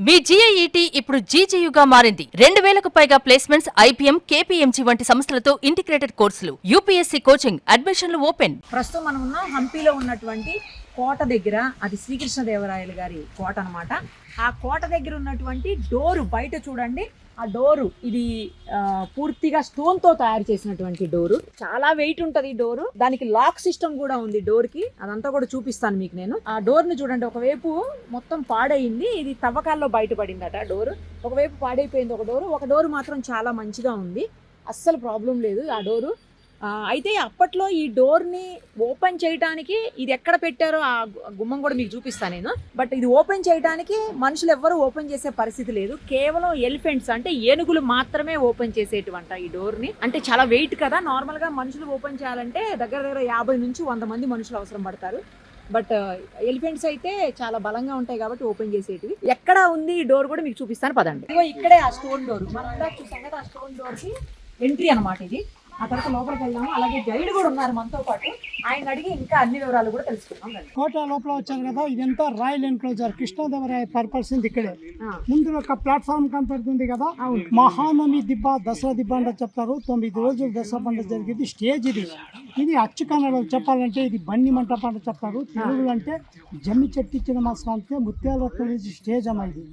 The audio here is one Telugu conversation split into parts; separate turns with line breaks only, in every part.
మీ GIET ఇప్పుడు GGUగా మారింది. 2000కు పైగా ప్లేస్మెంట్స్, IPM, KPMG వంటి సంస్థలతో ఇంటిగ్రేటెడ్ కోర్సులు, UPSC కోచింగ్, అడ్మిషన్లు ఓపెన్.
ప్రస్తుతం మనం ఉన్న హంపీలో ఉన్నటువంటి కోట దగ్గర, అది శ్రీకృష్ణదేవరాయలు గారి కోట అన్నమాట. ఆ కోట దగ్గర ఉన్నటువంటి డోరు బయట చూడండి. ఆ డోరు ఇది పూర్తిగా స్టోన్ తో తయారు చేసినటువంటి డోరు. చాలా వెయిట్ ఉంటది ఈ డోరు. దానికి లాక్ సిస్టమ్ కూడా ఉంది డోర్ కి. అదంతా కూడా చూపిస్తాను మీకు నేను. ఆ డోర్ ని చూడండి, ఒకవైపు మొత్తం పాడైంది, ఇది తవ్వకాల్లో బయటపడిందట డోరు. ఒకవైపు పాడైపోయింది ఒక డోరు మాత్రం చాలా మంచిగా ఉంది, అస్సలు ప్రాబ్లం లేదు ఆ డోరు. అయితే అప్పట్లో ఈ డోర్ని ఓపెన్ చేయడానికి ఇది ఎక్కడ పెట్టారో ఆ గుమ్మం కూడా మీకు చూపిస్తాను నేను. బట్ ఇది ఓపెన్ చేయడానికి మనుషులు ఎవ్వరూ ఓపెన్ చేసే పరిస్థితి లేదు. కేవలం ఎలిఫెంట్స్ అంటే ఏనుగులు మాత్రమే ఓపెన్ చేసేటువంటి ఈ డోర్ని. అంటే చాలా వెయిట్ కదా, నార్మల్గా మనుషులు ఓపెన్ చేయాలంటే దగ్గర 50 నుంచి 100 మంది మనుషులు అవసరం పడతారు. బట్ ఎలిఫెంట్స్ అయితే చాలా బలంగా ఉంటాయి కాబట్టి ఓపెన్ చేసేటివి. ఎక్కడ ఉంది ఈ డోర్ కూడా మీకు చూపిస్తాను, పదండి. ఇదిగో ఇక్కడే ఆ స్టోన్ డోర్, మనం ఇందాక చూసాం కదా, ఆ స్టోన్ డోర్ కి ఎంట్రీ అన్నమాట ఇది. ఆ తర్వాత లోపలికి వెళ్దాము. అలాగే గైడ్ కూడా ఉన్నారు మనతో పాటు, ఆయన అడిగి ఇంకా అన్ని వివరాలు కూడా తెలుసుకుందాం.
కోట లోపల వచ్చారు కదా, ఇదంతా రాయల్ ఎన్క్లోజర్. కృష్ణదేవరాయ పర్పల్సింది ఇక్కడే. ముందు ఒక ప్లాట్ఫామ్ కనపడుతుంది కదా, మహానవమి దిబ్బ, దసరా దిబ్బ అంటే చెప్తారు. 9 రోజులు దసరా పండుగ జరిగింది. స్టేజ్ ఇది అచ్చు కన్నడలో చెప్పాలంటే ఇది బండి మంటపం అంటే చెప్తారు. తెలుగులో అంటే జమ్మి చెట్టిచ్చిన మా స్వామికి ముత్యాల స్టేజ్ అమ్మ ఇది.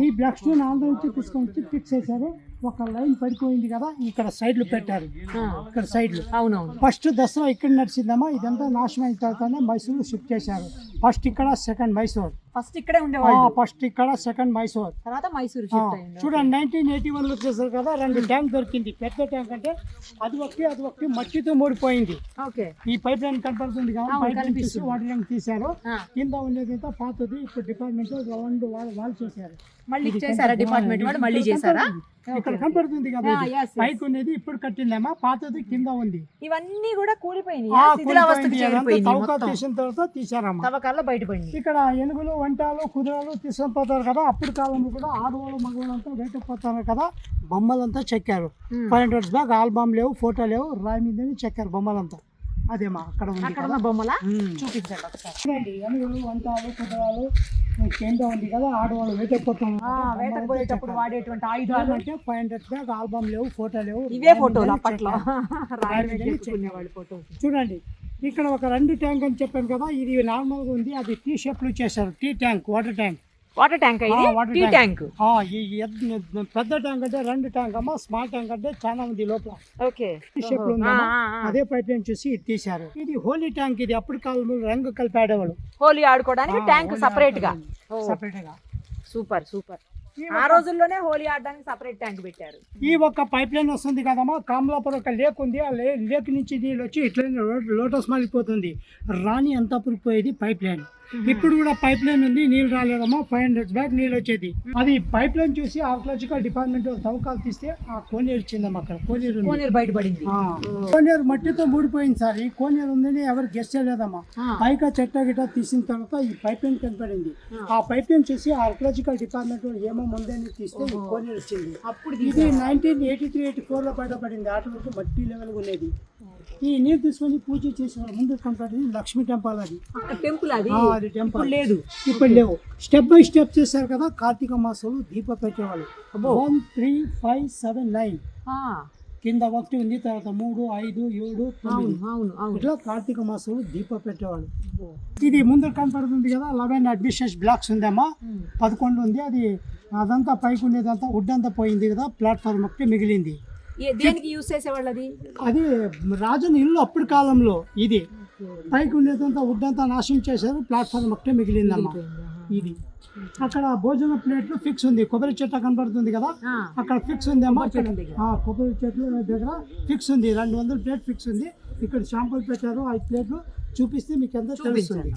ఈ బ్లాక్ స్టోన్ ఆంధ్ర నుంచి తీసుకొని ఫిక్స్ చేశారు. ఒక లైన్ పడిపోయింది కదా, ఇక్కడ సైడ్లు పెట్టారు. ఇక్కడ సైడ్లు
అవునవును.
ఫస్ట్ దసరా ఇక్కడ నడిచిందమ్మా. ఇదంతా నాశనం అయిన తర్వాతనే మైసూరు షిఫ్ట్ చేశారు. ఫస్ట్ ఇక్కడ, సెకండ్ మైసూర్.
ఫస్ట్ ఇక్కడే ఉండేవాళ్ళు,
ఫస్ట్ ఇక్కడ, సెకండ్ మైసూర్,
తర్వాత మైసూరు షిఫ్ట్ అయ్యింది.
చూడండి 1981 లో చేశారు కదా, 2 ట్యాంక్ దొరికింది. పెద్ద ట్యాంక్ అంటే అది ఒకటి మట్టితో మూడిపోయింది.
ఓకే,
ఈ పైప్ లైన్ కనపడుతుంది కదా, పైప్ లైన్ తీసి వాటర్ ట్యాంక్ తీశారు. కింద ఉండేది పాతది. ఇప్పుడు డిపార్ట్మెంట్ వాళ్ళు చేశారు.
మళ్ళీ చేశారా డిపార్ట్మెంట్ వాళ్ళు? మళ్ళీ చేశారా?
ఇక్కడ కనపడుతుంది కదా, పైకి ఉన్నది ఇప్పుడు కట్టిందేమా, పాతది కింద ఉంది.
ఇవన్నీ కూడా కూలిపోయినాయి,
తీసిన తర్వాత తీసారమ్మా,
తవ్వకాల్లో బయటపడింది.
ఇక్కడ ఏనుగులు, వంటాలు, కుదురాలు తీసుకొని పోతారు కదా, అప్పుడు కాలంలో కూడా ఆడవాళ్ళు మగవాళ్ళంతా బయటకు కదా, బొమ్మలంతా చెక్కారు. 500 బ్యాగ్ ఆల్బమ్ లేవు, ఫోటో లేవు, రాయి మీద చెక్కారు బొమ్మలంతా. అదేమా అక్కడ ఉంది
బొమ్మల చూపించండి ఒకసారి.
ఏనుగులు, వంటాలు, కుదురాలు కింద ఉంది కదా, ఆడవాళ్ళు
వేటపోయేటప్పుడు వాడేటువంటి ఆయుధాలు
అంటే 500 బ్యాగ్ ఆల్బమ్ లేవు, ఫోటో లేవు,
ఇవే ఫోటోలు అప్పట్లో.
చూడండి ఇక్కడ ఒక 2 ట్యాంక్ అని చెప్పాను కదా, ఇది నార్మల్గా ఉంది. అది టీ షేప్ లో చేశారు. T tank, water tank.
Water tank, T tank.
పెద్ద ట్యాంక్ అంటే 2 ట్యాంక్ అమ్మా. స్మాల్ ట్యాంక్ అంటే చాలా ఉంది లోపల.
ఓకే,
టీ షేప్ లో ఉంది. అదే పైప్ లైన్ చూసి ఇది తీశారు. ఇది హోలీ ట్యాంక్. ఇది అప్పుడు కాలంలో రంగు కలిపి ఆడేవాళ్ళు,
హోలీ ఆడుకోవడానికి ట్యాంక్ సపరేట్ గా. Super super. ఆ రోజుల్లోనే హోలీ ఆడడానికి సపరేట్ ట్యాంక్ పెట్టారు.
ఈ ఒక్క పైప్ లైన్ వస్తుంది కదమ్మా, కామలాపురం ఒక లేక్ ఉంది. ఆ లేక్ నుంచి నీళ్ళు వచ్చి ఇట్లా లోటస్ మాలిపోతుంది. రాణి అంతాపురికి పోయేది పైప్ లైన్. ఇప్పుడు కూడా పైప్ లైన్ ఉంది, నీళ్ళు రాలేదమ్మా. 500 బ్యాగ్ నీళ్ళు వచ్చేది. అది పైప్ లైన్ చూసి ఆర్కియాలజికల్ డిపార్ట్మెంట్ తవ్వకాలు తీస్తే ఆ కోనేరు ఇచ్చిందమ్మా. అక్కడ
కోనేరు బయటపడింది.
కోనేరు మట్టితో మూడిపోయింది సార్. ఈ కోనేరు ఉందని ఎవరు గెస్ట్ చేయలేదమ్మా. పైగా చెట్ట గిట్ట తీసిన తర్వాత ఈ పైప్ లైన్ కనపడింది. ఆ పైప్ లైన్ చూసి ఆర్కియాలజికల్ డిపార్ట్మెంట్ ఏమో ముందని తీస్తే ఈ కోనేరు వచ్చింది. అప్పుడు ఇది 1983-84 లో బయటపడింది. ఆట వరకు మట్టి లెవెల్ ఉండేది. ఈ నీరు తీసుకొని పూజ చేసిన ముందు కనపడింది లక్ష్మీ టెంపుల్. అది
టెంపుల్,
అది టెంపుల్ లేదు, ఇప్పుడు లేవు. స్టెప్ బై స్టెప్ చేశారు కదా. కార్తీక మాసంలో దీప పెట్టేవాళ్ళు. 1, 3, 5, 7, 9 కింద 1 ఉంది, తర్వాత 3, 5, 7, 9 ఇట్లా కార్తీక మాసంలో దీప పెట్టేవాళ్ళు. ఇది ముందు కనపడుతుంది కదా, 11 అడ్మినిస్ట్రేషన్ బ్లాక్స్ ఉందమ్మా. 11 ఉంది. అది అదంతా పైకి ఉండేదంతా వుడ్ అంతా పోయింది కదా, ప్లాట్ఫామ్ ఒకటి మిగిలింది.
దేనికి యూజ్ చేసేవాళ్ళు?
అది రాజుని ఇల్లు అప్పుడు కాలంలో. ఇది పైకి ఉండేదంతా వుడ్ అంతా నాశనం చేశారు, ప్లాట్ఫామ్ ఒకటే మిగిలిందమ్మా. ఇది అక్కడ భోజన ప్లేట్లు ఫిక్స్ ఉంది. కొబ్బరి చెట్టు కనపడుతుంది కదా, అక్కడ ఫిక్స్ ఉంది అమ్మా. కొబ్బరి చెట్ల దగ్గర ఫిక్స్ ఉంది. 200 ప్లేట్ ఫిక్స్ ఉంది. ఇక్కడ షాంపుల్ పెట్టారు. 5 ప్లేట్లు చూపిస్తే మీకు ఎంత తెలుస్తుంది.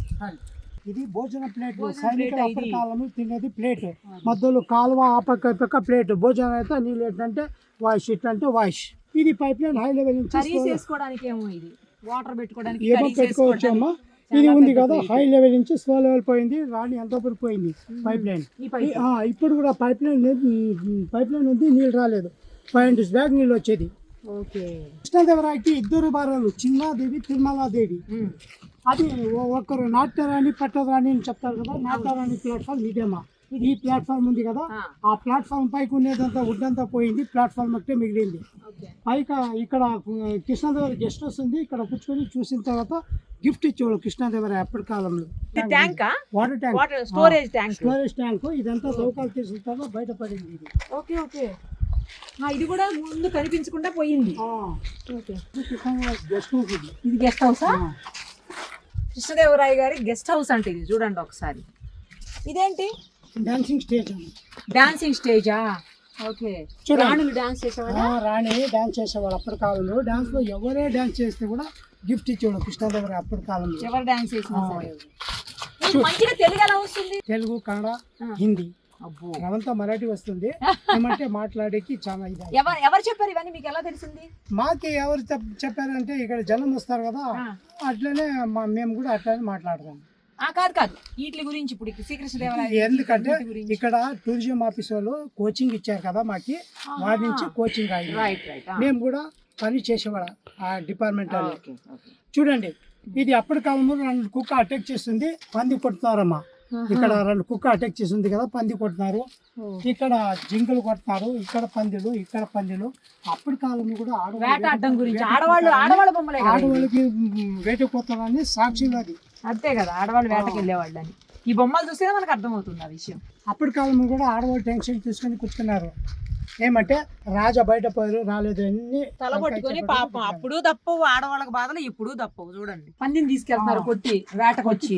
ఇది భోజన ప్లేట్. సైనికులు అప్పటి కాలంలో తినేది ప్లేట్. మధ్యలో కాలువ, ఆ పక్క ప్లేట్. భోజనం అయితే నీళ్ళు ఏంటంటే వాయిస్, ఇట్ అంటే వాయిస్. ఇది పైప్ లైన్ హై లెవెల్ నుంచి
వాటర్ పెట్టుకోవడానికి
ఏమో పెట్టుకోవచ్చు అమ్మా. ఇది ఉంది కదా, హై లెవెల్ నుంచి స్లో లెవెల్ పోయింది. రాణి అంతవరకు పోయింది పైప్ లైన్. ఇప్పుడు కూడా పైప్ లైన్ ఉంది, నీళ్ళు రాలేదు. 500 బ్యాగ్ నీళ్ళు వచ్చేది. కృష్ణదేవరాయకి 2 భార్యలు, చిన్నాదేవి, తిరుమలాదేవి. అది ఒకరు నాట్యరాణి, పట్టరాణి అని చెప్తారు కదా. నాట్యరాణి ప్లాట్ఫామ్ ఇదేమా. ఈ ప్లాట్ఫామ్ ఉంది కదా, ఆ ప్లాట్ఫామ్ పైకి ఉండేదంతా వుడ్ అంతా పోయింది, ప్లాట్ఫామ్ ఒకటే మిగిలింది. పైకి ఇక్కడ కృష్ణాదేవరాయ గెస్ట్ హౌస్ ఉంది, ఇక్కడ కూర్చొని చూసిన తర్వాత గిఫ్ట్ ఇచ్చేవాళ్ళు కృష్ణాదేవరాయ అప్పటి కాలంలో.
Tank,
water tank,
storage tank.
Storage tank. ఇదంతా తవ్వకాలు తీసిన తర్వాత బయటపడింది ఇది.
Okay okay. ఇది కూడా ముందు కనిపించకుండా పోయింది.
గెస్ట్ హౌస్ ఇది.
ఇది గెస్ట్ హౌసా? కృష్ణదేవరాయ గారి గెస్ట్ హౌస్ అంటే ఇది చూడండి ఒకసారి. ఇదేంటి?
Dancing stage.
డాన్సింగ్ స్టేజా? ఓకే. రాణులు డాన్స్ చేసేవాళ్ళ?
రాణి డాన్స్ చేసేవాళ్ళు అప్పటి కాలంలో. డాన్స్ లో ఎవరే డాన్స్ చేస్తే కూడా గిఫ్ట్ ఇచ్చేవాడు కృష్ణదేవరాయ అప్పటి కాలంలో.
ఎవరు డాన్స్ చేసినా సరే. మంచిగా తెలుగు ఎలా వస్తుంది?
తెలుగు, కన్నడ, హిందీ. అవంతా మరాఠీ వస్తుంది. ఏమంటే మాట్లాడేకి చాలా ఇది.
ఎవరు చెప్పారు ఇవన్నీ మీకు ఎలా తెలిసింది?
మాకి ఎవరు చెప్పారంటే ఇక్కడ జనం వస్తారు కదా, అట్లనే మేము కూడా అట్లనే మాట్లాడతాం.
కాదు వీటి గురించి ఇప్పుడు శ్రీకృష్ణదేవరాయ.
ఎందుకంటే ఇక్కడ టూరిజం ఆఫీస్ వాళ్ళు కోచింగ్ ఇచ్చారు కదా మాకి, వారి నుంచి కోచింగ్ అయింది. మేము కూడా పని చేసేవాళ్ళ ఆ డిపార్ట్మెంట్ వాళ్ళు. చూడండి, ఇది అప్పటి కాలంలో 2 కుక్క అటాక్ చేస్తుంది, పంది కొడుతున్నారమ్మా. ఇక్కడ 2 కుక్క అటాక్ చేస్తుంది కదా, పంది కొడుతున్నారు. ఇక్కడ జింకలు కొడుతున్నారు, ఇక్కడ పందులు, ఇక్కడ పందులు. అప్పటి కాలంలో కూడా ఆడవాళ్ళకి వేట కొత్తారని సాక్షులు అది.
అంతే కదా, ఆడవాళ్ళు వేటకి వెళ్ళేవాళ్ళు అని. ఈ బొమ్మలు చూస్తే మనకు అర్థమవుతుంది ఆ విషయం.
అప్పటి కాలంలో కూడా ఆడవాళ్ళు టెన్షన్ తీసుకొని కూర్చున్నారు. ఏమంటే రాజా బయట పోయారు, రాలేదు, అన్ని
తలపట్టుకొని పాపం. అప్పుడు తప్పవు ఆడవాళ్ళకి బాధలు, ఇప్పుడు తప్పవు. చూడండి, పందిని తీసుకెళ్తున్నారు కొట్టి, వేటకొచ్చి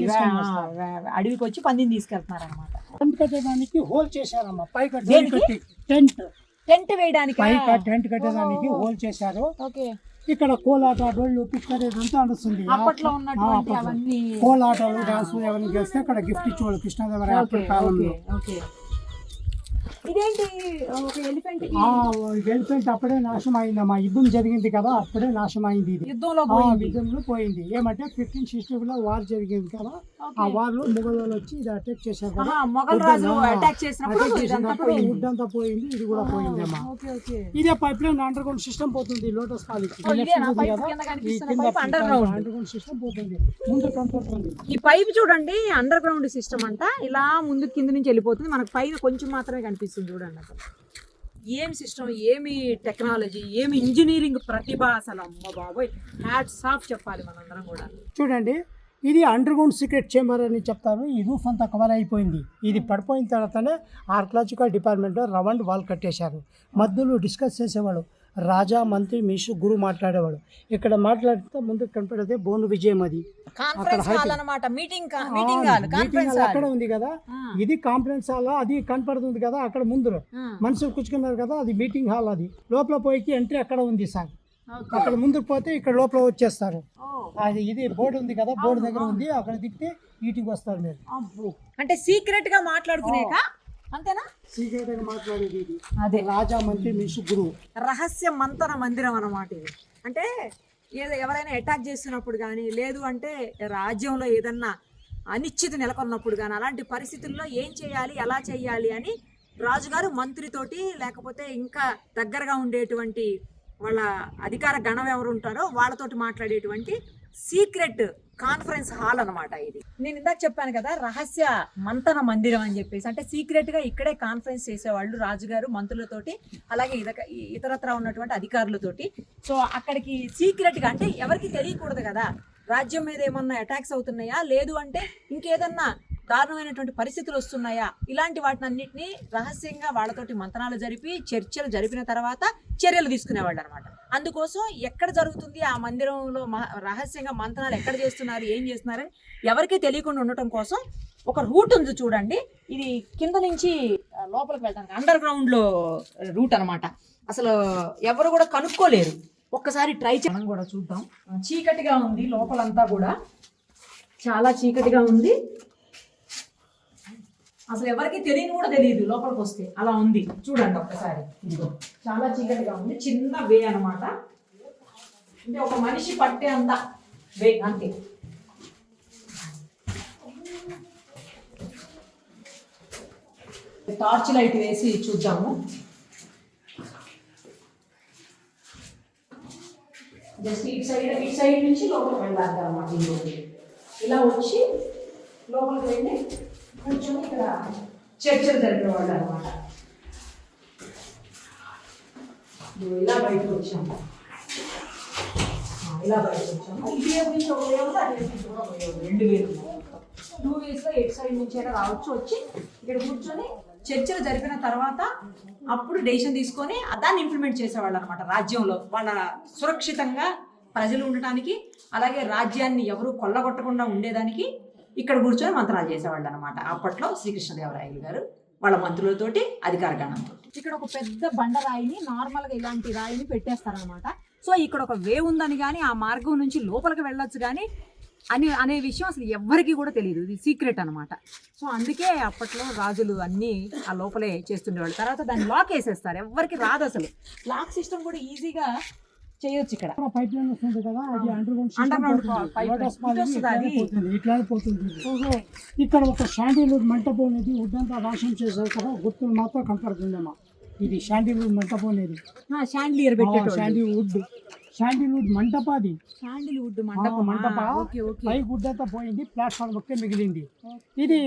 అడవికి వచ్చి పందిని తీసుకెళ్తున్నారు అనమాట.
టెంట్ కట్టడానికి హోల్ చేశారమ్మా. పైకి
టెంట్ వేయడానికి
టెంట్ కట్టడానికి హోల్ చేశారు.
ఓకే.
ఇక్కడ కోలాట, డొళ్ళు, పిక్కర్ ఇదంతా నడుస్తుంది.
అప్పట్లో ఉన్నటువంటి అవన్నీ
కోలాటలు, డాన్స్ ఎవరిని చేస్తే అక్కడ గిఫ్ట్ ఇచ్చేవాళ్ళు కృష్ణదేవరాయ అప్పటి కాలంలో.
ఇదేంటి?
ఎలిఫెంట్ అప్పుడే నాశనం అయిందమ్మా. యుద్ధం జరిగింది కదా, అప్పుడే నాశనం అయింది. ఇది యుద్ధంలో పోయింది. ఏమంటే 1560లో వార్ జరిగింది కదా, ఆ వార్ లో మొఘలు వచ్చి ఇది అటాక్ చేశారు కదా, వుడ్ అంతా పోయింది. ఇది కూడా పోయిందమ్మా. ఇదే pipeline underground system పోతుంది. Lotus College underground system పోతుంది, ముందు కనపడుతుంది.
ఈ పైప్ చూడండి, అండర్ గ్రౌండ్ సిస్టమ్ అంట. ఇలా ముందు కింద నుంచి వెళ్ళిపోతుంది, మనకు పైన కొంచెం మాత్రమే కనిపిస్తుంది. చూడండి అసలు ఏం సిస్టమ్, ఏమి టెక్నాలజీ, ఏమి ఇంజనీరింగ్ ప్రతిభ. అసలు అమ్మ బాబోయ్, హ్యాట్స్ ఆఫ్ చెప్పాలి మనందరం కూడా.
చూడండి, ఇది అండర్ గ్రౌండ్ సీక్రెట్ చేంబర్ అని చెప్తారు. ఈ రూఫ్ అంతా కవర్ అయిపోయింది. ఇది పడిపోయిన తర్వాతనే ఆర్కియాలజికల్ డిపార్ట్మెంట్లో రౌండ్ వాల్ కట్టేశారు. మధ్యలో డిస్కస్ చేసేవాడు, రాజా, మంత్రి, మిషు, గురు మాట్లాడేవాడు. ఇక్కడ మాట్లాడితే ముందు కనపడేది బోను విజయం. అది అక్కడ ఉంది కదా, ఇది కాన్ఫరెన్స్ హాల్. అది కనపడుతుంది కదా అక్కడ ముందు మనుషులు కూర్చుకున్నారు కదా, అది మీటింగ్ హాల్. అది లోపల పోయి ఎంట్రీ అక్కడ ఉంది సార్. అక్కడ ముందుకు పోతే ఇక్కడ లోపల వచ్చేస్తారు. అది ఇది బోర్డు ఉంది కదా, బోర్డు దగ్గర ఉంది, అక్కడ దిగితే వీటికి వస్తారు మీరు.
అంటే సీక్రెట్ గా మాట్లాడుకునేక అంతేనా?
సీక్రెట్ గా మాట్లాడేది ఇది. అదే రాజా, మంత్రి, మిషు, గురువు
రహస్య మంతన మందిరం అన్నమాట ఇది. అంటే ఎవరైనా అటాక్ చేస్తున్నప్పుడు కానీ, లేదు అంటే రాజ్యంలో ఏదన్నా అనిశ్చితి నెలకొన్నప్పుడు కానీ, అలాంటి పరిస్థితుల్లో ఏం చేయాలి, ఎలా చేయాలి అని రాజుగారు మంత్రితోటి, లేకపోతే ఇంకా దగ్గరగా ఉండేటువంటి వాళ్ళ అధికార గణం ఎవరు ఉంటారో వాళ్ళతోటి మాట్లాడేటువంటి సీక్రెట్ కాన్ఫరెన్స్ హాల్ అనమాట ఇది. నేను ఇందాక చెప్పాను కదా, రహస్య మంతన మందిరం అని చెప్పేసి. అంటే సీక్రెట్ గా ఇక్కడే కాన్ఫరెన్స్ చేసేవాళ్ళు రాజుగారు మంత్రులతోటి, అలాగే ఇతరత్ర ఉన్నటువంటి అధికారులతోటి. సో అక్కడికి సీక్రెట్ గా, అంటే ఎవరికి తెలియకూడదు కదా, రాజ్యం మీద ఏమన్నా అటాక్స్ అవుతున్నాయా, లేదు అంటే ఇంకేదన్నా దారుణమైనటువంటి పరిస్థితులు వస్తున్నాయా, ఇలాంటి వాటిని అన్నింటినీ రహస్యంగా వాళ్ళతోటి మంతనాలు జరిపి, చర్చలు జరిపిన తర్వాత చర్యలు తీసుకునేవాళ్ళు అనమాట. అందుకోసం ఎక్కడ జరుగుతుంది ఆ మందిరంలో రహస్యంగా మంతనాలు ఎక్కడ చేస్తున్నారు, ఏం చేస్తున్నారని ఎవరికీ తెలియకుండా ఉండటం కోసం ఒక రూట్ ఉంది చూడండి. ఇది కింద నుంచి లోపలికి వెళ్ళడానికి అండర్ గ్రౌండ్ లో రూట్ అనమాట. అసలు ఎవరు కూడా కనుక్కోలేరు. ఒక్కసారి ట్రై చేయడం కూడా చూద్దాం. చీకటిగా ఉంది, లోపలంతా కూడా చాలా చీకటిగా ఉంది. అసలు ఎవరికి తెలియని కూడా తెలియదు లోపలికి వస్తే, అలా ఉంది. చూడండి ఒక్కసారి, ఇదిగో చాలా చీకటిగా ఉంది. చిన్న వే అనమాట, అంటే ఒక మనిషి పట్టే అంత వే అంతే. టార్చ్ లైట్ వేసి చూద్దాము. జస్ట్ ఇటు సైడ్ నుంచి లోపలికి వెళ్ళాలి అన్నమాట. ఇలా వచ్చి లోపలికి వెళ్ళి కూర్చొని ఇక్కడ చర్చలు జరిపేవాళ్ళు అనమాట. ఇలా బయటకు వచ్చాము, ఇలా బయటకు వచ్చాము. ఇది నుంచి ఒక వేవ్, అటు నుంచి కూడా ఒక వేవ్, 2 వేలు 2 వేస్లో ఎటు సైడ్ నుంచి అయినా రావచ్చు. వచ్చి ఇక్కడ కూర్చొని చర్చలు జరిపిన తర్వాత అప్పుడు డెసిషన్ తీసుకొని దాన్ని ఇంప్లిమెంట్ చేసేవాళ్ళు అనమాట. రాజ్యంలో వాళ్ళ సురక్షితంగా ప్రజలు ఉండటానికి, అలాగే రాజ్యాన్ని ఎవరు కొల్లగొట్టకుండా ఉండేదానికి ఇక్కడ కూర్చొని మంత్రాలు చేసేవాళ్ళు అనమాట. అప్పట్లో శ్రీకృష్ణదేవరాయలు గారు వాళ్ళ మంత్రులతోటి, అధికార గణంతో. ఇక్కడ ఒక పెద్ద బండరాయిని, నార్మల్గా ఇలాంటి రాయిని పెట్టేస్తారనమాట. సో ఇక్కడ ఒక వేవ్ ఉందని కానీ ఆ మార్గం నుంచి లోపలికి వెళ్ళొచ్చు కానీ అనే విషయం అసలు ఎవ్వరికి కూడా తెలియదు. ఇది సీక్రెట్ అనమాట. సో అందుకే అప్పట్లో రాజులు అన్నీ ఆ లోపలే చేస్తుండేవాళ్ళు. తర్వాత దాన్ని లాక్ వేసేస్తారు, ఎవ్వరికి రాదు అసలు. లాక్ సిస్టమ్ కూడా ఈజీగా చేయొచ్చు. ఇక్కడ
పైప్ లైన్ వస్తుంది కదా, అది అండర్ ఇట్లా పోతుంది. ఇక్కడ ఒక శాండిల్వుడ్ మంటపం అనేది ఉడ్డంతా నాశనం చేశారు కదా, గుర్తులు మాత్రం కనపడుతుందమ్మా. ఇది శాండిల్వుడ్ మంటపం అనేది,
శాండిలియర్
శాండిల్వుడ్ మంటపాది,
శాండిల్వుడ్
మంటప పై గుడ్డంతా పోయింది, ప్లాట్ఫామ్ ఒకే మిగిలింది. ఇది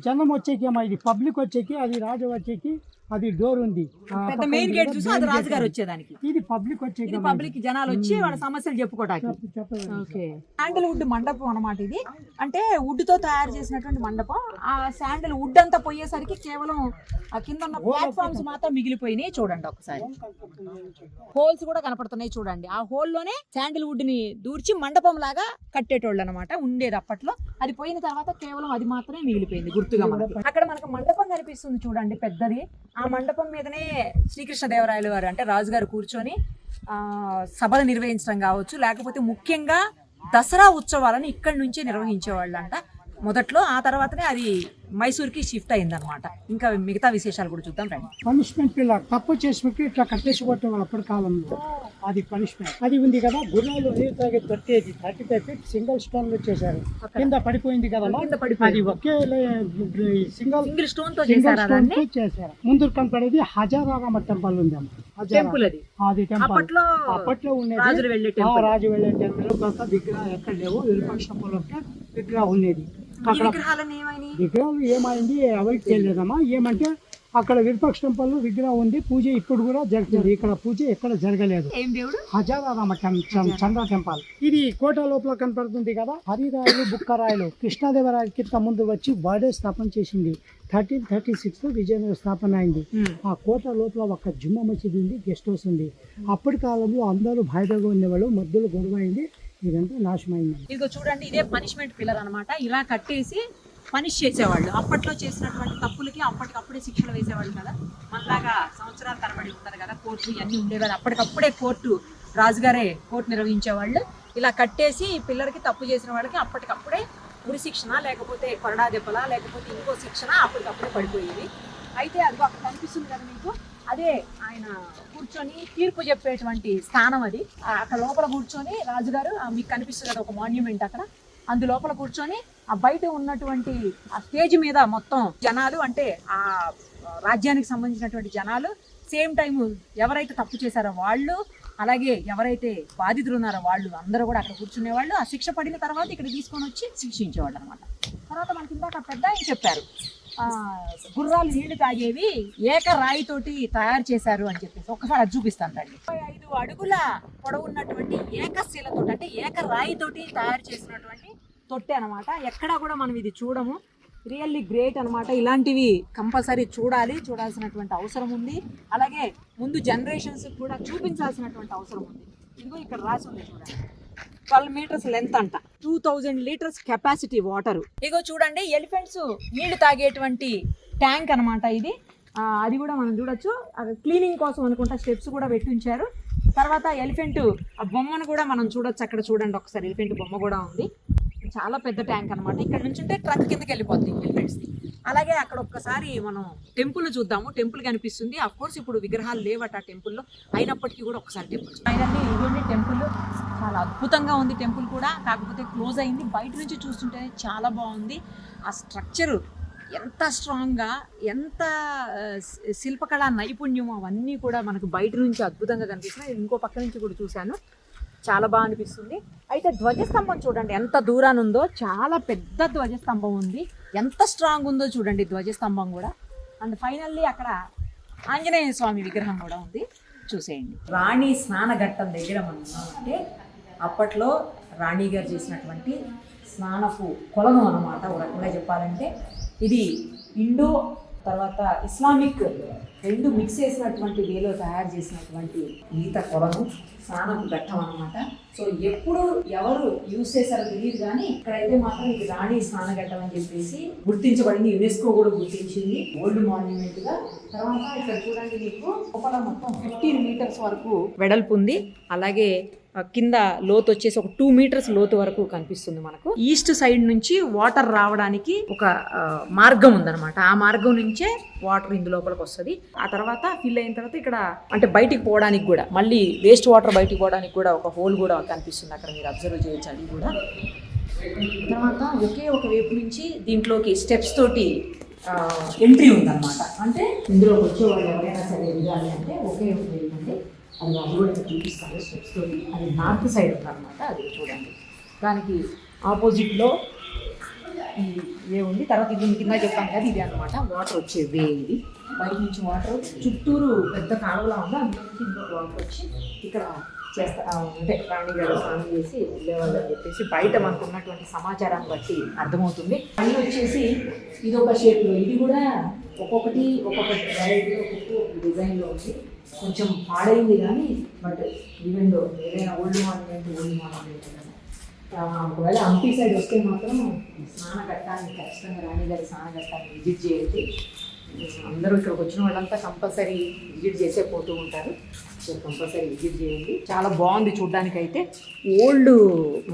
జనం వచ్చేకేమో, ఇది పబ్లిక్ వచ్చేకి, అది రాజు వచ్చేకి అది డోర్ ఉంది.
పెద్ద మెయిన్ గేట్ చూసి అది రాజుగారు వచ్చేదానికి.
ఇది పబ్లిక్ వచ్చేకి,
పబ్లిక్ జనాలు వచ్చి వాళ్ళ సమస్యలు చెప్పుకోవడానికి. శాండిల్వుడ్ మండపం అన్నమాట ఇది. అంటే వుడ్ తో తయారు చేసినటువంటి మండపం. ఆ శాండిల్ వుడ్ అంతా పోయేసరికి కేవలం ఆ కింద ఉన్న ప్లాట్ఫామ్స్ మాత్రం మిగిలిపోయినాయి. చూడండి ఒకసారి, హోల్స్ కూడా కనపడుతున్నాయి చూడండి. ఆ హోల్ లోనే శాండిల్వుడ్ ని దూర్చి మండపం లాగా కట్టేటోళ్ళు అనమాట ఉండేది అప్పట్లో. అది పోయిన తర్వాత కేవలం అది మాత్రమే మిగిలిపోయింది గుర్తుగా. అక్కడ మనకు మండపం కనిపిస్తుంది చూడండి, పెద్దది. ఆ మండపం మీదనే శ్రీకృష్ణదేవరాయలు గారు అంటే రాజుగారు కూర్చొని సభలు నిర్వహించడం కావచ్చు, లేకపోతే ముఖ్యంగా దసరా ఉత్సవాలను ఇక్కడి నుంచే నిర్వహించేవాళ్ళు అంట మొదట్లో. ఆ తర్వాతనే అది మైసూర్కి షిఫ్ట్ అయిందనమాట. ఇంకా మిగతా విశేషాలు కూడా చూద్దాం రండి.
పనిష్మెంట్ పిల్లర్ తప్పు చేసినట్టు ఇట్లా కట్టేసి కొట్టేవాళ్ళు అప్పటి కాలంలో, అది పనిష్మెంట్. అది ఉంది కదా, గుర్రాలు నీరు తాగే తొట్టేది 35 feet సింగిల్ స్టోన్ లో చేశారు. కింద పడిపోయింది కదా, అది ఒకే సింగిల్ స్టోన్ తో చేశారు. ముందు కనపడేది హజారామ టెంపుల్ ఉంది
టెంపుల్. అది
అప్పట్లో ఉండేది రాజు వెళ్ళే టెంపుల్. కొంత విగ్రహం ఎక్కడ లేవు, విరూపాక్ష విగ్రహం ఉండేది. విగ్రహాలు ఏమైంది ఎవరికి తెలియదమ్మా. ఏమంటే అక్కడ విరూపాక్ష టెంపుల్ విగ్రహం ఉంది, పూజ ఇప్పుడు కూడా జరుగుతుంది. ఇక్కడ పూజ ఎక్కడ జరగలేదు. హజారామ చంద్ర టెంపుల్. ఇది కోట లోపల కనపడుతుంది కదా. హరిరాయలు బుక్కరాయలు కృష్ణదేవరాయలు కింద ముందు వచ్చి బాడే స్థాపన చేసింది. 1336 విజయనగర స్థాపన అయింది. ఆ కోట లోపల ఒక జుమ్మా మసీదు ఉంది, గెస్ట్ హౌస్ ఉంది. అప్పటి కాలంలో అందరూ భయదగా ఉండేవాళ్ళు, మధ్యలో గొడవ అయింది, ఇదంతా నాశనమైంది.
ఇదిగో చూడండి, ఇదే పనిష్మెంట్ పిల్లర్ అనమాట. ఇలా కట్టేసి పనిష్ చేసేవాళ్ళు. అప్పట్లో చేసినటువంటి తప్పులకి అప్పటికప్పుడే శిక్షలు వేసేవాళ్ళు కదా. మనలాగా సంవత్సరాల తరబడి ఉంటారు కదా, కోర్టు ఇవన్నీ ఉండేవారు. అప్పటికప్పుడే రాజుగారే కోర్టు నిర్వహించేవాళ్ళు. ఇలా కట్టేసి పిల్లలకి తప్పు చేసిన వాళ్ళకి అప్పటికప్పుడే ఉరి శిక్షణ, లేకపోతే కొరడా దెబ్బల, లేకపోతే ఇంకో శిక్షణ అప్పటికప్పుడే పడిపోయేది. అయితే అది అక్కడ కనిపిస్తుంది కదా మీకు, అదే ఆయన కూర్చొని తీర్పు చెప్పేటువంటి స్థానం అది. అక్కడ లోపల కూర్చొని రాజుగారు, మీకు కనిపిస్తుంది కదా ఒక మాన్యుమెంట్ అక్కడ, అందులోపల కూర్చొని ఆ బయట ఉన్నటువంటి ఆ స్టేజ్ మీద మొత్తం జనాలు, అంటే ఆ రాజ్యానికి సంబంధించినటువంటి జనాలు, సేమ్ టైం ఎవరైతే తప్పు చేశారో వాళ్ళు, అలాగే ఎవరైతే బాధితులు ఉన్నారో వాళ్ళు అందరూ కూడా అక్కడ కూర్చునేవాళ్ళు. ఆ శిక్ష పడిన తర్వాత ఇక్కడ తీసుకొని వచ్చి శిక్షించేవాళ్ళు అనమాట. తర్వాత మనకి ఇందాక పెద్ద ఆయన చెప్పారు, గుర్రాలు నీళ్లు తాగేవి ఏక రాయితోటి తయారు చేశారు అని చెప్పేసి. ఒక్కసారి అది చూపిస్తాను రండి. 5 అడుగుల పొడవు ఉన్నటువంటి ఏకశిలతో, అంటే ఏక రాయితోటి తయారు చేసినటువంటి తొట్టె అనమాట. ఎక్కడా కూడా మనం ఇది చూడము. రియల్లీ గ్రేట్ అనమాట. ఇలాంటివి కంపల్సరీ చూడాల్సినటువంటి అవసరం ఉంది. అలాగే ముందు జనరేషన్స్ కూడా చూపించాల్సినటువంటి అవసరం ఉంది. ఇదిగో ఇక్కడ రాసి ఉంది చూడండి, 12 meters లెంత్ అంట, 2000 liters కెపాసిటీ వాటర్. ఇగో చూడండి, ఎలిఫెంట్స్ నీళ్లు తాగేటువంటి ట్యాంక్ అనమాట ఇది. అది కూడా మనం చూడొచ్చు. క్లీనింగ్ కోసం అనుకుంటా స్టెప్స్ కూడా పెట్టించారు. తర్వాత ఎలిఫెంట్ ఆ బొమ్మను కూడా మనం చూడొచ్చు. అక్కడ చూడండి ఒకసారి, ఎలిఫెంట్ బొమ్మ కూడా ఉంది. చాలా పెద్ద ట్యాంక్ అనమాట. ఇక్కడ నుంచి ఉంటే ట్రక్ కిందకి వెళ్ళిపోద్ది ఎలిఫెంట్స్ది. అలాగే అక్కడ ఒక్కసారి మనం టెంపుల్ చూద్దాము. టెంపుల్ కనిపిస్తుంది. అఫ్ కోర్స్ ఇప్పుడు విగ్రహాలు లేవట ఆ టెంపుల్లో, అయినప్పటికీ కూడా ఒకసారి టెంపుల్ ఇదిగోండి. టెంపుల్ చాలా అద్భుతంగా ఉంది. టెంపుల్ కూడా కాకపోతే క్లోజ్ అయింది. బయట నుంచి చూస్తుంటే చాలా బాగుంది. ఆ స్ట్రక్చరు ఎంత స్ట్రాంగ్గా, ఎంత శిల్పకళా నైపుణ్యమో అవన్నీ కూడా మనకు బయట నుంచి అద్భుతంగా కనిపిస్తున్నాయి. ఇంకో పక్క నుంచి కూడా చూశాను, చాలా బాగా అనిపిస్తుంది. అయితే ధ్వజస్తంభం చూడండి ఎంత దూరాన్ని ఉందో. చాలా పెద్ద ధ్వజస్తంభం ఉంది. ఎంత స్ట్రాంగ్ ఉందో చూడండి ధ్వజస్తంభం కూడా. అండ్ ఫైనల్లీ అక్కడ ఆంజనేయ స్వామి విగ్రహం కూడా ఉంది, చూసేయండి. రాణి స్నానఘట్టం దగ్గర మనం ఉన్నామంటే అప్పట్లో రాణి గారు చేసినటువంటి స్నానపు కొలను అన్నమాట. ఒక రకంగా చెప్పాలంటే ఇది ఇండో తర్వాత ఇస్లామిక్ రెండు మిక్స్ చేసినటువంటి వేలో తయారు చేసినటువంటి ఈత కొలను, స్నానపు ఘట్టం అన్నమాట. సో ఎప్పుడు ఎవరు యూజ్ చేశారో తెలియదు, కానీ ఇక్కడైతే మాత్రం ఇది రాణి స్నానఘట్టం అని చెప్పేసి గుర్తించబడింది. యునెస్కో కూడా గుర్తించింది ఓల్డ్ మాన్యుమెంట్ గా. తర్వాత ఇక్కడ చూడండి, మీకు లోపల మొత్తం 15 మీటర్స్ వరకు వెడల్పు ఉంది. అలాగే కింద లోతు వచ్చేసి ఒక 2 మీటర్స్ లోతు వరకు కనిపిస్తుంది మనకు. ఈస్ట్ సైడ్ నుంచి వాటర్ రావడానికి ఒక మార్గం ఉందన్నమాట. ఆ మార్గం నుంచే వాటర్ ఇందు లోపలికి వస్తుంది. ఆ తర్వాత ఫిల్ అయిన తర్వాత ఇక్కడ అంటే బయటికి పోవడానికి కూడా, మళ్ళీ వేస్ట్ వాటర్ బయటికి పోవడానికి కూడా ఒక హోల్ కూడా కనిపిస్తుంది అక్కడ, మీరు అబ్జర్వ్ చేయొచ్చు అది కూడా. తర్వాత ఒకే ఒక వైపు నుంచి దీంట్లోకి స్టెప్స్ తోటి ఎంట్రీ ఉందన్నమాట. అంటే ఇందులోకి వచ్చే వాళ్ళు ఎవరైనా సరే ఎదగాలి అంటే ఒకే ఒక వైపు అంటే అది వాళ్ళు కూడా చూపిస్తారు స్టెప్స్ తోటి. అది నార్త్ సైడ్ ఉందన్నమాట, అది చూడండి. దానికి ఆపోజిట్లో ఈ వే ఉంది. తర్వాత ఇది కింద చెప్పాను కదా, ఇది అనమాట వాటర్ వచ్చే వే. ఇది బయట నుంచి వాటర్ చుట్టూరు పెద్ద కాలువలా ఉంది, అందులో నుంచి ఇందులో వాటర్ వచ్చి ఇక్కడ అంటే రాణి గారు స్నానం చేసి వెళ్ళేవాళ్ళు అని చెప్పేసి బయట మనకు ఉన్నటువంటి సమాచారాన్ని బట్టి అర్థమవుతుంది. పైన వచ్చేసి ఇది ఒక షేప్లో, ఇది కూడా ఒక్కొక్కటి వెరైటీ ఒక్కొక్క డిజైన్లో ఉంది. కొంచెం పాడైంది కానీ బట్ ఈవెన్ ఏదైనా ఓల్డ్ మాన్యుమెంట్ ఒకవేళ హంపి సైడ్ వస్తే మాత్రం స్నానఘట్టాన్ని ఖచ్చితంగా రాణి గారి స్నానఘట్టాన్ని విజిట్ చేయండి. అందరూ ఇక్కడికి వచ్చిన వాళ్ళంతా కంపల్సరీ విజిట్ చేసే పోతూ ఉంటారు. సో కంపల్సరీ విజిట్ చేయండి. చాలా బాగుంది చూడడానికి. అయితే ఓల్డ్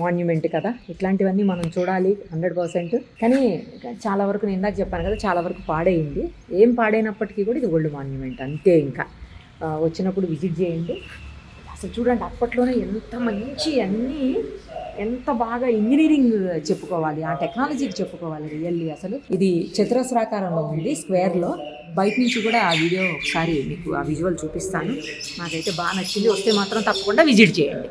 మాన్యుమెంట్ కదా, ఇట్లాంటివన్నీ మనం చూడాలి 100%. కానీ చాలా వరకు నేను ఇందాక చెప్పాను కదా, చాలా వరకు పాడైంది. ఏం పాడైనప్పటికీ కూడా ఇది ఓల్డ్ మాన్యుమెంట్ అంతే. ఇంకా వచ్చినప్పుడు విజిట్ చేయండి. అసలు చూడండి అప్పట్లోనే ఎంత మంచి అన్నీ, ఎంత బాగా ఇంజనీరింగ్ చెప్పుకోవాలి, ఆ టెక్నాలజీకి చెప్పుకోవాలి రియల్లీ. అసలు ఇది చతురస్రాకారంలో ఉంది, స్క్వేర్లో. బయట నుంచి కూడా ఆ వీడియో ఒకసారి మీకు ఆ విజువల్ చూపిస్తాను. నాకైతే బాగా నచ్చింది. వస్తే మాత్రం తప్పకుండా విజిట్ చేయండి.